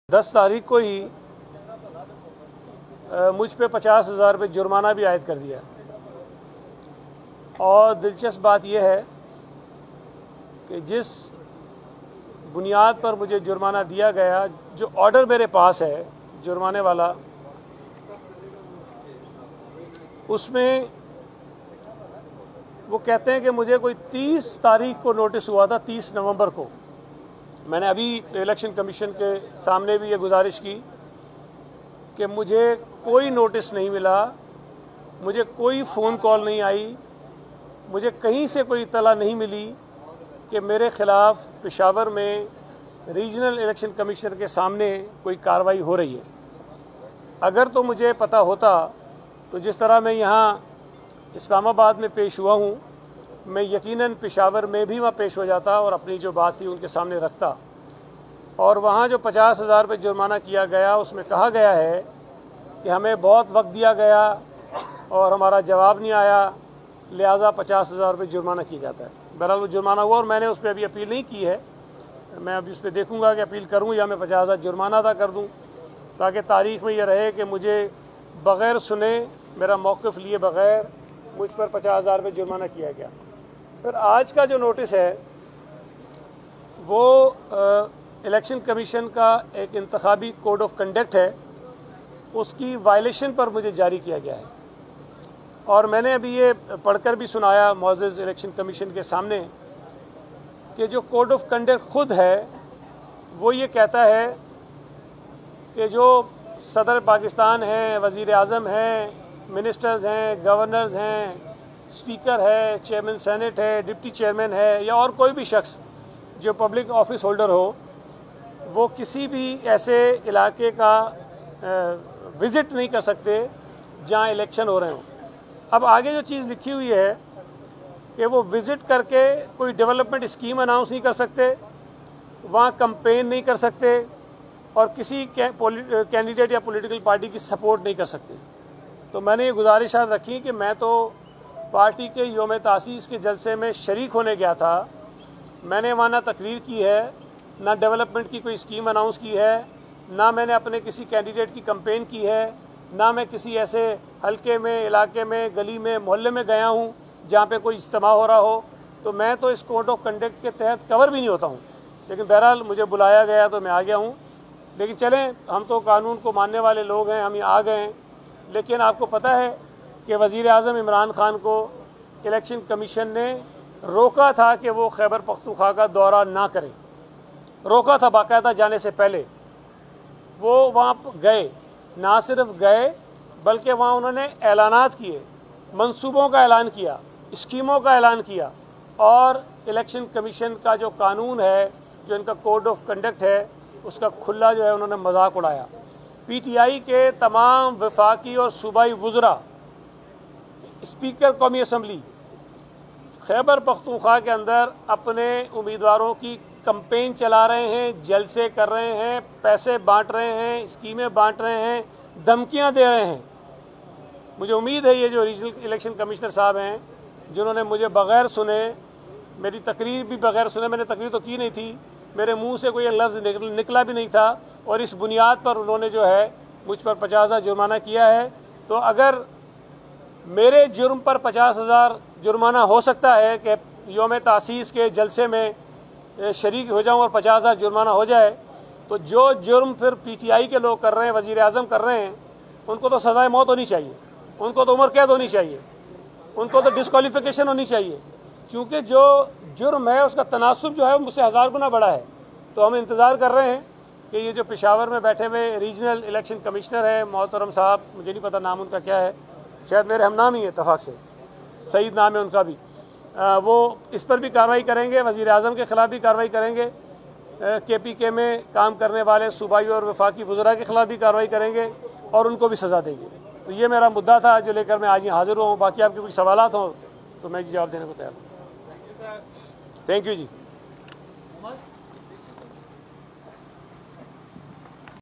10 तारीख को ही मुझ पे 50,000 रुपये जुर्माना भी आयद कर दिया। और दिलचस्प बात यह है कि जिस बुनियाद पर मुझे जुर्माना दिया गया, जो ऑर्डर मेरे पास है जुर्माने वाला, उसमें वो कहते हैं कि मुझे कोई 30 तारीख को नोटिस हुआ था, 30 नवंबर को। मैंने अभी इलेक्शन कमीशन के सामने भी ये गुजारिश की कि मुझे कोई नोटिस नहीं मिला, मुझे कोई फ़ोन कॉल नहीं आई, मुझे कहीं से कोई इत्तला नहीं मिली कि मेरे ख़िलाफ़ पेशावर में रीजनल इलेक्शन कमिश्नर के सामने कोई कार्रवाई हो रही है। अगर तो मुझे पता होता तो जिस तरह मैं यहाँ इस्लामाबाद में पेश हुआ हूँ, मैं यकीनन पेशावर में भी वहाँ पेश हो जाता और अपनी जो बात थी उनके सामने रखता। और वहाँ जो 50,000 रुपये जुर्माना किया गया, उसमें कहा गया है कि हमें बहुत वक्त दिया गया और हमारा जवाब नहीं आया, लिहाजा 50,000 रुपये जुर्माना किया जाता है। बहरहाल वो जुर्माना हुआ और मैंने उस पर अभी अपील नहीं की है। मैं अभी उस पर देखूँगा कि अपील करूँ या मैं 50,000 जुर्माना अदा कर दूँ, ताकि तारीख़ में यह रहे कि मुझे बग़ैर सुने, मेरा मौक़िफ़ लिए बग़ैर मुझ पर 50,000 रुपये जुर्माना किया गया। फिर आज का जो नोटिस है वो इलेक्शन कमीशन का एक इंतखाबी कोड ऑफ कंडक्ट है, उसकी वायलेशन पर मुझे जारी किया गया है। और मैंने अभी ये पढ़कर भी सुनाया मौजूद इलेक्शन कमीशन के सामने कि जो कोड ऑफ कंडक्ट ख़ुद है वो ये कहता है कि जो सदर पाकिस्तान हैं, वज़ीर आज़म हैं, मिनिस्टर्स हैं, गवर्नर्स हैं, स्पीकर है, चेयरमैन सेनेट है, डिप्टी चेयरमैन है, या और कोई भी शख्स जो पब्लिक ऑफिस होल्डर हो, वो किसी भी ऐसे इलाके का विज़िट नहीं कर सकते जहाँ इलेक्शन हो रहे हों। अब आगे जो चीज़ लिखी हुई है कि वो विज़िट करके कोई डेवलपमेंट स्कीम अनाउंस नहीं कर सकते, वहाँ कंपेन नहीं कर सकते और किसी कैंडिडेट या पॉलिटिकल पार्टी की सपोर्ट नहीं कर सकते। तो मैंने ये गुजारिशात रखी कि मैं तो पार्टी के योम तासीस के जलसे में शरीक होने गया था, मैंने वहाँ ना तकरीर की है, ना डेवलपमेंट की कोई स्कीम अनाउंस की है, ना मैंने अपने किसी कैंडिडेट की कंपेन की है, ना मैं किसी ऐसे हलके में, इलाके में, गली में, मोहल्ले में गया हूँ जहाँ पे कोई इज्तिमा हो रहा हो। तो मैं तो इस कोड ऑफ कंडक्ट के तहत कवर भी नहीं होता हूँ। लेकिन बहरहाल मुझे बुलाया गया तो मैं आ गया हूँ। लेकिन चलें, हम तो कानून को मानने वाले लोग हैं, हम यहाँ आ गए हैं। लेकिन आपको पता है कि वज़ीर आज़म इमरान खान को इलेक्शन कमीशन ने रोका था कि वो खैबर पख्तूनख्वा का दौरा ना करें, रोका था बाकायदा जाने से पहले। वो वहाँ गए, ना सिर्फ गए बल्कि वहाँ उन्होंने ऐलानात किए, मंसूबों का ऐलान किया, स्कीमों का ऐलान किया। और इलेक्शन कमीशन का जो कानून है, जो इनका कोड ऑफ कंडक्ट है, उसका खुला जो है उन्होंने मजाक उड़ाया। पीटीआई के तमाम वफाकी और सूबाई वुज़रा, स्पीकर कौमी असम्बली खैबर पख्तूनख्वा के अंदर अपने उम्मीदवारों की कंपेन चला रहे हैं, जलसे कर रहे हैं, पैसे बांट रहे हैं, स्कीमें बांट रहे हैं, धमकियां दे रहे हैं। मुझे उम्मीद है ये जो रीजनल इलेक्शन कमिश्नर साहब हैं, जिन्होंने मुझे बग़ैर सुने, मेरी तकरीर भी बग़ैर सुने, मैंने तकरीर तो की नहीं थी, मेरे मुंह से कोई लफ्ज़ निकला भी नहीं था, और इस बुनियाद पर उन्होंने जो है मुझ पर 50,000 जुर्माना किया है। तो अगर मेरे जुर्म पर 50,000 जुर्माना हो सकता है कि योम तासीस के जलसे में शरीक हो जाऊं और 50,000 जुर्माना हो जाए, तो जो जुर्म फिर पीटीआई के लोग कर रहे हैं, वज़ीर आज़म कर रहे हैं, उनको तो सज़ाए मौत होनी चाहिए, उनको तो उम्र कैद होनी चाहिए, उनको तो डिस्क्वालिफिकेशन होनी चाहिए। चूँकि जो जुर्म है उसका तनासुब जो है वो मुझसे 1000 गुना बड़ा है। तो हम इंतज़ार कर रहे हैं कि ये जो पेशावर में बैठे हुए रीजनल इलेक्शन कमिश्नर है मोहतरम साहब, मुझे नहीं पता नाम उनका क्या है, शायद मेरे हम नाम ही है इत्तफाक से, सईद नाम है उनका भी, वो इस पर भी कार्रवाई करेंगे, वज़ीर आज़म के ख़िलाफ़ भी कार्रवाई करेंगे, KPK में काम करने वाले सूबाई और वफाकी वज़रा के ख़िलाफ़ भी कार्रवाई करेंगे और उनको भी सज़ा देंगे। तो ये मेरा मुद्दा था जो लेकर मैं आज यहाँ हाज़िर हुआ हूँ। बाकी आपके कुछ सवालात हों तो मैं जवाब देने को तैयार हूँ। Thank you ji.